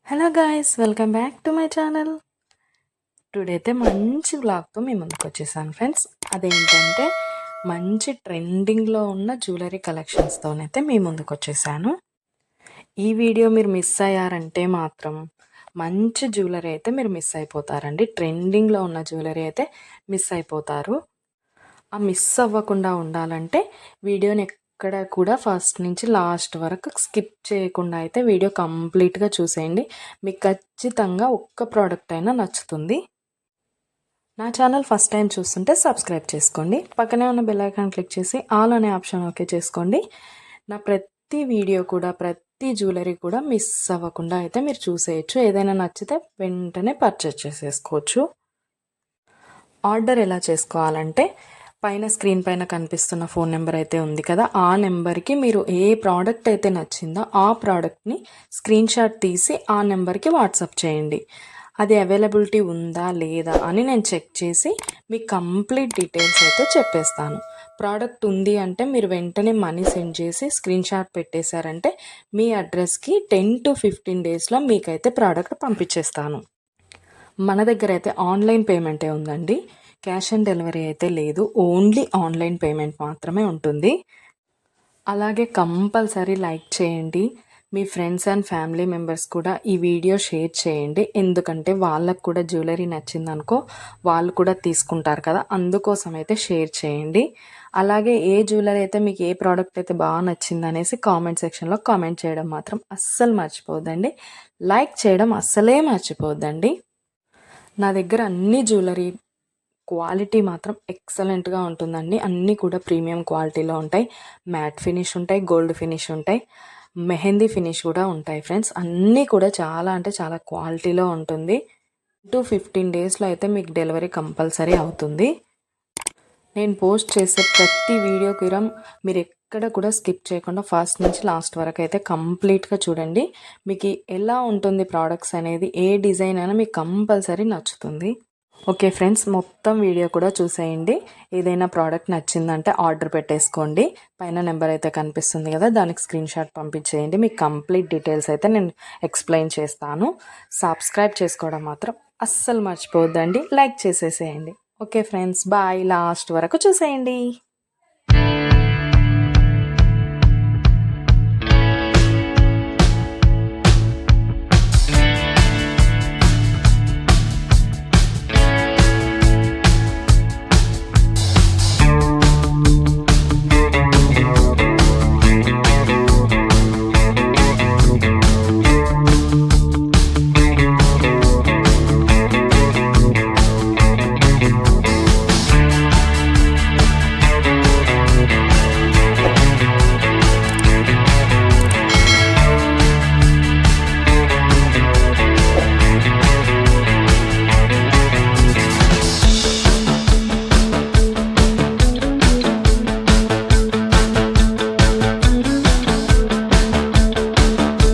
Hello guys, welcome back to my channel. Today అయితే మంచి వ్లాగ్తో మీ ముందుకు వచ్చేసాను ఫ్రెండ్స్. అదేంటంటే మంచి ట్రెండింగ్లో ఉన్న జ్యువెలరీ కలెక్షన్స్తోనైతే మీ ముందుకు వచ్చేసాను. ఈ వీడియో మీరు మిస్ అయ్యారంటే మాత్రం మంచి జ్యువెలరీ అయితే మీరు మిస్ అయిపోతారండి. ట్రెండింగ్లో ఉన్న జ్యువెలరీ అయితే మిస్ అయిపోతారు. ఆ మిస్ అవ్వకుండా ఉండాలంటే వీడియోని ఎక్కడ కూడా ఫస్ట్ నుంచి లాస్ట్ వరకు స్కిప్ చేయకుండా అయితే వీడియో కంప్లీట్గా చూసేయండి. మీకు ఖచ్చితంగా ఒక్క ప్రోడక్ట్ అయినా నచ్చుతుంది. నా ఛానల్ ఫస్ట్ టైం చూస్తుంటే సబ్స్క్రైబ్ చేసుకోండి. పక్కనే ఉన్న బెల్ ఐకాన్ క్లిక్ చేసి ఆల్ అనే ఆప్షన్ ఓకే చేసుకోండి. నా ప్రతి వీడియో కూడా ప్రతి జ్యువెలరీ కూడా మిస్ అవ్వకుండా అయితే మీరు చూసేయచ్చు. ఏదైనా నచ్చితే వెంటనే పర్చేస్ చేసేసుకోవచ్చు. ఆర్డర్ ఎలా చేసుకోవాలంటే పైన స్క్రీన్ పైన కనిపిస్తున్న ఫోన్ నెంబర్ అయితే ఉంది కదా, ఆ నెంబర్కి మీరు ఏ ప్రోడక్ట్ అయితే నచ్చిందో ఆ ప్రోడక్ట్ని స్క్రీన్ షాట్ తీసి ఆ నెంబర్కి వాట్సాప్ చేయండి. అది అవైలబిలిటీ ఉందా లేదా అని నేను చెక్ చేసి మీకు కంప్లీట్ డీటెయిల్స్ అయితే చెప్పేస్తాను. ప్రోడక్ట్ ఉంది అంటే మీరు వెంటనే మనీ సెండ్ చేసి స్క్రీన్ షాట్ పెట్టేశారంటే మీ అడ్రస్కి 10 to 15 డేస్లో మీకైతే ప్రోడక్ట్ పంపించేస్తాను. మన దగ్గర అయితే ఆన్లైన్ పేమెంటే ఉందండి. క్యాష్ ఆన్ డెలివరీ అయితే లేదు. ఓన్లీ ఆన్లైన్ పేమెంట్ మాత్రమే ఉంటుంది. అలాగే కంపల్సరీ లైక్ చేయండి. మీ ఫ్రెండ్స్ అండ్ ఫ్యామిలీ మెంబర్స్ కూడా ఈ వీడియో షేర్ చేయండి. ఎందుకంటే వాళ్ళకు కూడా జ్యువెలరీ నచ్చిందనుకో వాళ్ళు కూడా తీసుకుంటారు కదా, అందుకోసం అయితే షేర్ చేయండి. అలాగే ఏ జ్యువెలరీ అయితే మీకు ఏ ప్రోడక్ట్ అయితే బాగా నచ్చింది అనేసి కామెంట్ సెక్షన్లో కామెంట్ చేయడం మాత్రం అస్సలు మర్చిపోద్దండి. లైక్ చేయడం అస్సలే మర్చిపోద్దండి. నా దగ్గర అన్ని జ్యువెలరీ క్వాలిటీ మాత్రం ఎక్సలెంట్గా ఉంటుందండి. అన్నీ కూడా ప్రీమియం క్వాలిటీలో ఉంటాయి. మ్యాట్ ఫినిష్ ఉంటాయి, గోల్డ్ ఫినిష్ ఉంటాయి, మెహందీ ఫినిష్ కూడా ఉంటాయి ఫ్రెండ్స్. అన్నీ కూడా చాలా అంటే చాలా క్వాలిటీలో ఉంటుంది. 15 డేస్లో అయితే మీకు డెలివరీ కంపల్సరీ అవుతుంది. నేను పోస్ట్ చేసే ప్రతి వీడియోకి మీరు ఎక్కడ కూడా స్కిప్ చేయకుండా ఫస్ట్ నుంచి లాస్ట్ వరకు అయితే కంప్లీట్గా చూడండి. మీకు ఎలా ఉంటుంది ప్రోడక్ట్స్ అనేది, ఏ డిజైన్ అయినా మీకు కంపల్సరీ నచ్చుతుంది. ఓకే ఫ్రెండ్స్, మొత్తం వీడియో కూడా చూసేయండి. ఏదైనా ప్రోడక్ట్ నచ్చిందంటే ఆర్డర్ పెట్టేసుకోండి. పైన నెంబర్ అయితే కనిపిస్తుంది కదా, దానికి స్క్రీన్ షాట్ పంపించేయండి. మీకు కంప్లీట్ డీటెయిల్స్ అయితే నేను ఎక్స్ప్లెయిన్ చేస్తాను. సబ్స్క్రైబ్ చేసుకోవడం మాత్రం అస్సలు మర్చిపోవద్దండి. లైక్ చేసేసేయండి. Okay friends, bye. లాస్ట్ వరకు చూసేయండి.